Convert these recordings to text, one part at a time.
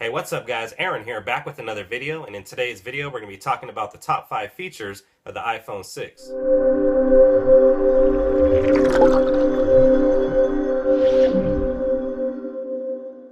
Hey, what's up guys? Aaron here, back with another video, and in today's video we're going to be talking about the top 5 features of the iPhone 6.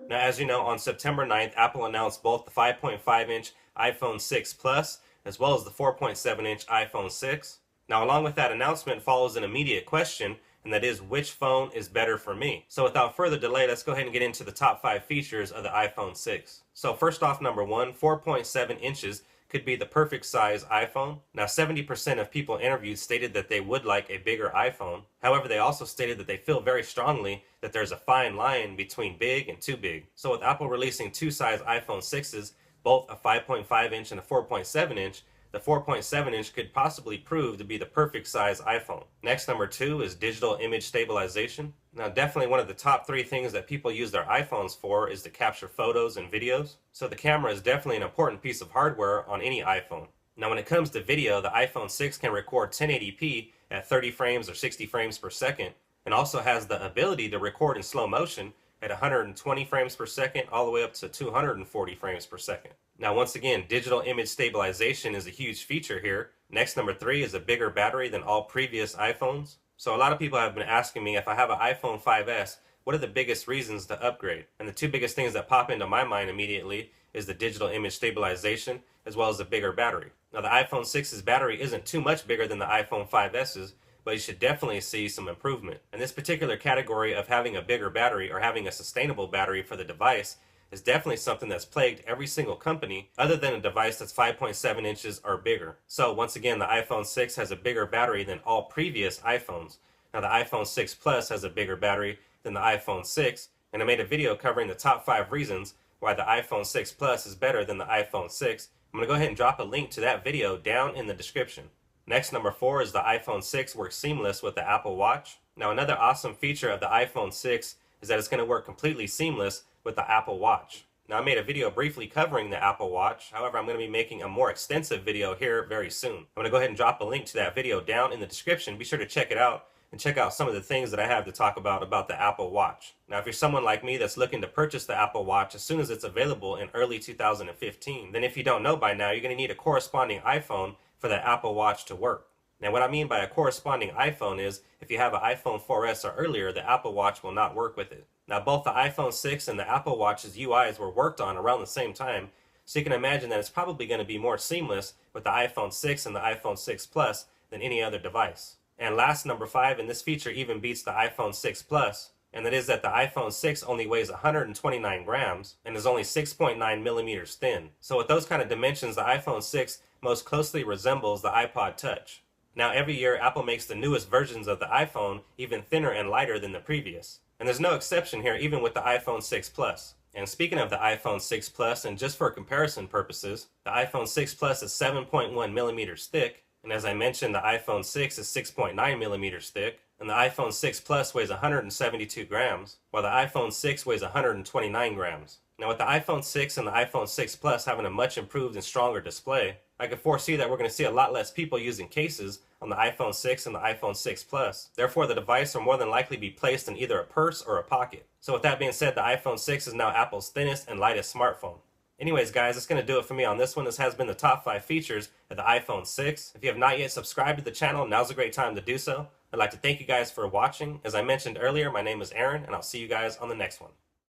Now as you know, on September 9th, Apple announced both the 5.5-inch iPhone 6 Plus as well as the 4.7-inch iPhone 6. Now along with that announcement follows an immediate question, and that is, which phone is better for me? So without further delay, let's go ahead and get into the top 5 features of the iPhone 6. So first off, number 1, 4.7 inches could be the perfect size iPhone. Now 70% of people interviewed stated that they would like a bigger iPhone. However, they also stated that they feel very strongly that there's a fine line between big and too big. So with Apple releasing two size iPhone 6s, both a 5.5 inch and a 4.7 inch, the 4.7 inch could possibly prove to be the perfect size iPhone. Next, number 2 is digital image stabilization. Now definitely one of the top 3 things that people use their iPhones for is to capture photos and videos. So the camera is definitely an important piece of hardware on any iPhone. Now when it comes to video, the iPhone 6 can record 1080p at 30 frames or 60 frames per second, and also has the ability to record in slow motion at 120 frames per second all the way up to 240 frames per second. Now once again, digital image stabilization is a huge feature here. Next, number 3 is a bigger battery than all previous iPhones. So a lot of people have been asking me, if I have an iPhone 5S, what are the biggest reasons to upgrade? And the two biggest things that pop into my mind immediately is the digital image stabilization as well as the bigger battery. Now the iPhone 6's battery isn't too much bigger than the iPhone 5S's, but you should definitely see some improvement. And this particular category of having a bigger battery or having a sustainable battery for the device is definitely something that's plagued every single company other than a device that's 5.7 inches or bigger. So once again, the iPhone 6 has a bigger battery than all previous iPhones. Now the iPhone 6 Plus has a bigger battery than the iPhone 6, and I made a video covering the top 5 reasons why the iPhone 6 Plus is better than the iPhone 6. I'm going to go ahead and drop a link to that video down in the description. Next, number 4 is the iPhone 6 works seamless with the Apple Watch. Now another awesome feature of the iPhone 6 is that it's going to work completely seamless with the Apple Watch. Now I made a video briefly covering the Apple Watch, however I'm going to be making a more extensive video here very soon. I'm going to go ahead and drop a link to that video down in the description. Be sure to check it out and check out some of the things that I have to talk about the Apple Watch. Now if you're someone like me that's looking to purchase the Apple Watch as soon as it's available in early 2015, then if you don't know by now, you're going to need a corresponding iPhone for the Apple Watch to work. Now what I mean by a corresponding iPhone is, if you have an iPhone 4S or earlier, the Apple Watch will not work with it. Now both the iPhone 6 and the Apple Watch's UIs were worked on around the same time, so you can imagine that it's probably going to be more seamless with the iPhone 6 and the iPhone 6 Plus than any other device. And last, number 5, and this feature even beats the iPhone 6 Plus, and that is that the iPhone 6 only weighs 129 grams and is only 6.9 millimeters thin. So with those kind of dimensions, the iPhone 6 most closely resembles the iPod Touch. Now every year Apple makes the newest versions of the iPhone even thinner and lighter than the previous. And there's no exception here, even with the iPhone 6 Plus. And speaking of the iPhone 6 Plus, and just for comparison purposes, the iPhone 6 Plus is 7.1 millimeters thick, and as I mentioned, the iPhone 6 is 6.9 millimeters thick, and the iPhone 6 Plus weighs 172 grams, while the iPhone 6 weighs 129 grams. Now with the iPhone 6 and the iPhone 6 Plus having a much improved and stronger display, I could foresee that we're going to see a lot less people using cases on the iPhone 6 and the iPhone 6 Plus. Therefore, the device will more than likely be placed in either a purse or a pocket. So with that being said, the iPhone 6 is now Apple's thinnest and lightest smartphone. Anyways guys, that's going to do it for me on this one. This has been the top 5 features of the iPhone 6. If you have not yet subscribed to the channel, now's a great time to do so. I'd like to thank you guys for watching. As I mentioned earlier, my name is Aaron, and I'll see you guys on the next one.